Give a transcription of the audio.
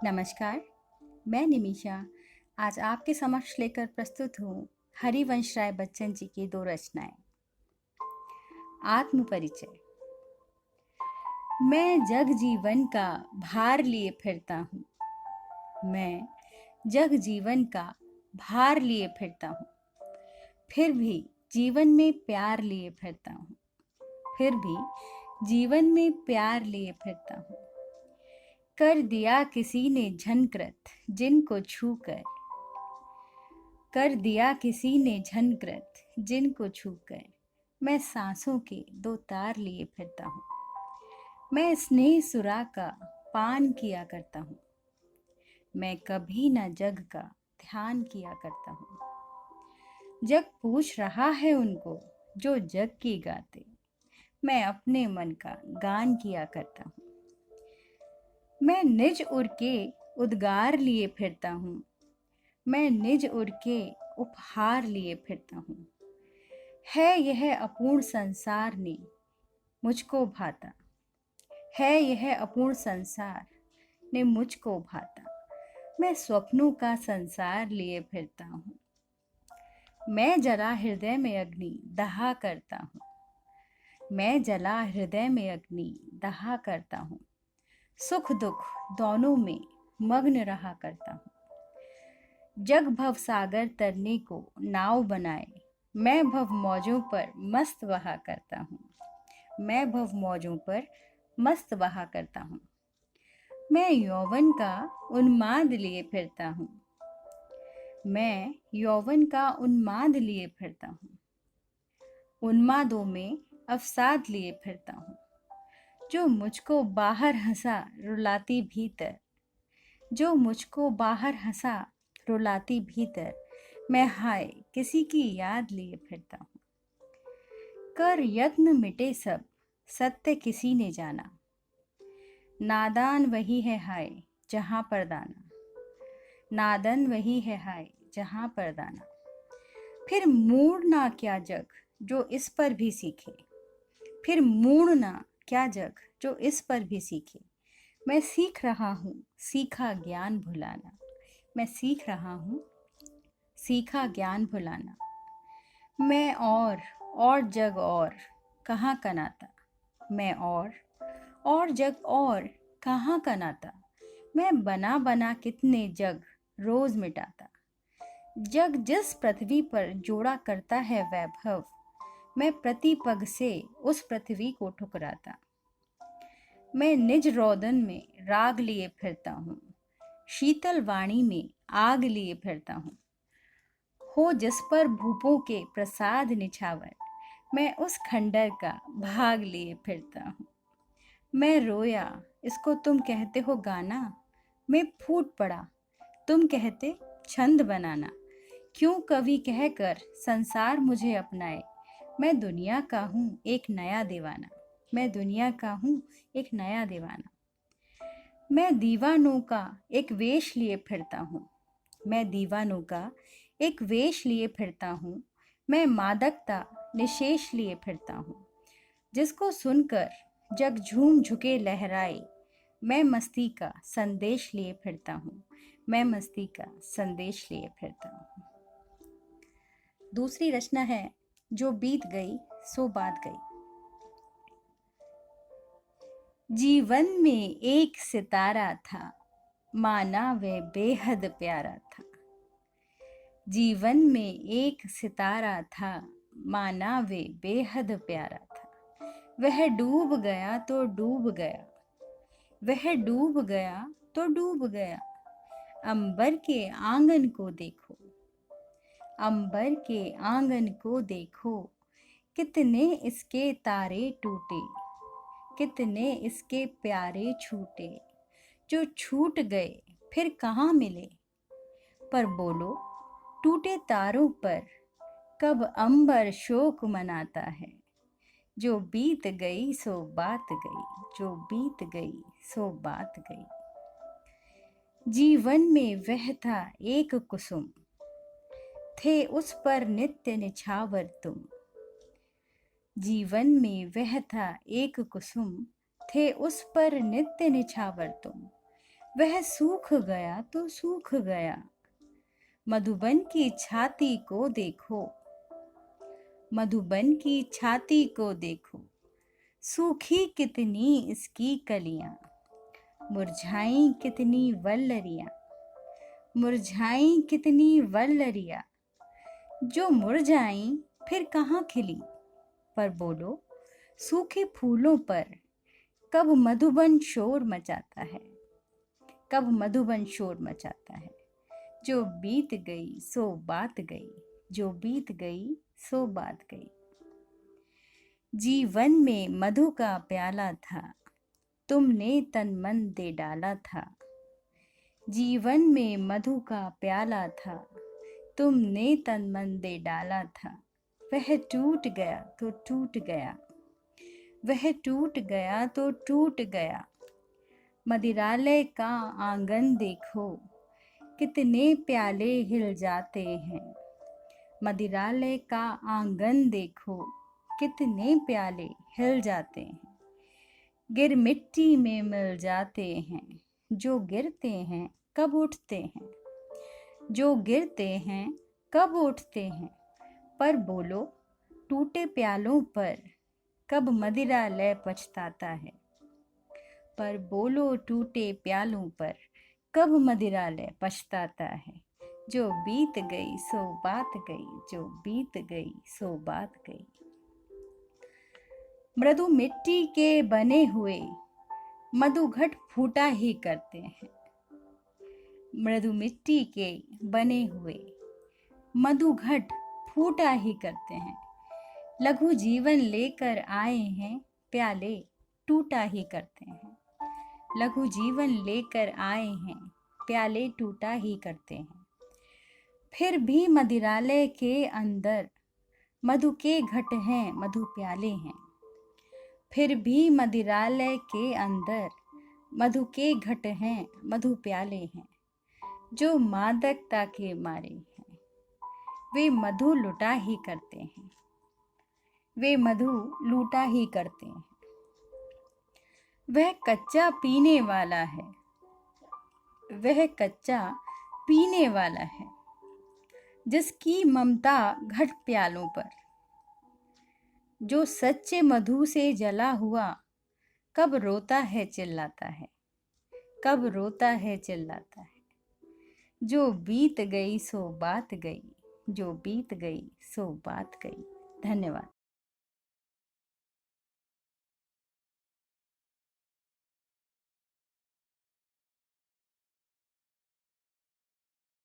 नमस्कार, मैं निमिषा आज आपके समक्ष लेकर प्रस्तुत हूँ हरिवंश राय बच्चन जी की दो रचनाएं। आत्म परिचय। मैं जग जीवन का भार लिए फिरता हूँ। मैं जग जीवन का भार लिए फिरता हूँ। फिर भी जीवन में प्यार लिए फिरता हूँ। फिर भी जीवन में प्यार लिए फिरता हूँ। कर दिया किसी ने झनकृत जिनको छूकर, कर दिया किसी ने झनकृत जिनको छूकर, मैं सांसों के दो तार लिए फिरता हूँ। मैं स्नेह सुरा का पान किया करता हूँ। मैं कभी न जग का ध्यान किया करता हूँ। जग पूछ रहा है उनको जो जग की गाते, मैं अपने मन का गान किया करता हूँ। मैं निज उर के उद्गार लिए फिरता हूँ। मैं निज उर के उपहार लिए फिरता हूँ। है यह अपूर्ण संसार ने मुझको भाता, है यह अपूर्ण संसार ने मुझको भाता। मैं स्वप्नों का संसार लिए फिरता हूँ। मैं जला हृदय में अग्नि दहा करता हूँ। मैं जला हृदय में अग्नि दहा करता हूँ। सुख दुख दोनों में मग्न रहा करता हूँ। जग भव सागर तरने को नाव बनाए, मैं भव मौजों पर मस्त बहा करता हूँ। मैं भव मौजों पर मस्त बहा करता हूँ। मैं यौवन का उन्माद लिए फिरता हूँ। मैं यौवन का उन्माद लिए फिरता हूँ। उन्मादों में अवसाद लिए फिरता हूँ। जो मुझको बाहर हंसा रुलाती भीतर, जो मुझको बाहर हंसा रुलाती भीतर, मैं हाय किसी की याद लिए फिरता हूँ। कर यत्न मिटे सब सत्य किसी ने जाना, नादान वही है हाय जहाँ पर दाना, नादन वही है हाय जहाँ पर दाना। फिर मूढ़ना क्या जग जो इस पर भी सीखे, फिर मूढ़ना क्या जग जो इस पर भी सीखे। मैं सीख रहा हूँ सीखा ज्ञान भुलाना, मैं सीख रहा हूँ सीखा ज्ञान भुलाना। मैं और जग और कहाँ का नाता, मैं और जग और कहाँ का नाता। मैं बना बना कितने जग रोज मिटाता, जग जिस पृथ्वी पर जोड़ा करता है वैभव, मैं प्रति पग से उस पृथ्वी को ठुकराता। मैं निज रोदन में राग लिए फिरता हूँ, शीतल वाणी में आग लिए फिरता हूँ। हो जिस पर भूपों के प्रसाद निछावर, मैं उस खंडर का भाग लिए फिरता हूँ। मैं रोया इसको तुम कहते हो गाना, मैं फूट पड़ा तुम कहते छंद बनाना। क्यों कवि कहकर संसार मुझे अपनाए, मैं दुनिया का हूँ एक नया दीवाना, मैं दुनिया का हूँ एक नया दीवाना। मैं दीवानों का एक वेश लिए फिरता हूँ, मैं दीवानों का एक वेश लिए फिरता हूँ। मैं मादकता निशेष लिए फिरता हूँ, जिसको सुनकर जग झूम झुके लहराए, मैं मस्ती का संदेश लिए फिरता हूँ, मैं मस्ती का संदेश लिए फिरता हूँ। दूसरी रचना है जो बीत गई सो बात गई। जीवन में एक सितारा था, माना वह बेहद प्यारा था। जीवन में एक सितारा था, माना वे बेहद प्यारा था। वह डूब गया तो डूब गया, वह डूब गया तो डूब गया। अंबर के आंगन को देखो, अंबर के आंगन को देखो, कितने इसके तारे टूटे, कितने इसके प्यारे छूटे। जो छूट गए फिर कहाँ मिले, पर बोलो टूटे तारों पर कब अंबर शोक मनाता है। जो बीत गई सो बात गई, जो बीत गई सो बात गई। जीवन में वह था एक कुसुम, थे उस पर नित्य निछावर तुम। जीवन में वह था एक कुसुम, थे उस पर नित्य निछावर तुम। वह सूख गया तो सूख गया। मधुबन की छाती को देखो, मधुबन की छाती को देखो, सूखी कितनी इसकी कलियां, मुरझाई कितनी वल्लरियां, मुरझाई कितनी वल्लरियां, जो मुरझाई फिर कहाँ खिली। पर बोलो सूखे फूलों पर कब मधुबन शोर मचाता है, कब मधुबन शोर मचाता है। जो बीत गई सो बात गई, जो बीत गई सो बात गई। जीवन में मधु का प्याला था, तुमने तन मन दे डाला था। जीवन में मधु का प्याला था, तुमने तन मन दे डाला था। वह टूट गया तो टूट गया, वह टूट गया तो टूट गया। मदिरालय का आंगन देखो, कितने प्याले हिल जाते हैं। मदिरालय का आंगन देखो, कितने प्याले हिल जाते हैं। गिर मिट्टी में मिल जाते हैं, जो गिरते हैं कब उठते हैं। जो गिरते हैं कब उठते हैं। पर बोलो टूटे प्यालों पर कब मदिरालय पछताता है। पर बोलो टूटे प्यालों पर कब मदिरालय पछताता है। जो बीत गई सो बात गई, जो बीत गई सो बात गई। मृदु मिट्टी के बने हुए मधुघट फूटा ही करते हैं। मृदु मिट्टी के बने हुए मधुघट फूटा ही करते हैं। लघु जीवन लेकर आए हैं, प्याले टूटा ही करते हैं। लघु जीवन लेकर आए हैं, प्याले टूटा ही करते हैं। फिर भी मदिरालय के अंदर मधु के घट हैं, मधु प्याले हैं। फिर भी मदिरालय के अंदर मधु के घट हैं, मधु प्याले हैं। जो मादकता के मारे हैं, वे मधु लुटा ही करते हैं। वे मधु लूटा ही करते हैं। वह कच्चा पीने वाला है, वह कच्चा पीने वाला है, जिसकी ममता घट प्यालों पर। जो सच्चे मधु से जला हुआ कब रोता है चिल्लाता है, कब रोता है चिल्लाता है। जो बीत गई सो बात गई, जो बीत गई सो बात गई। धन्यवाद।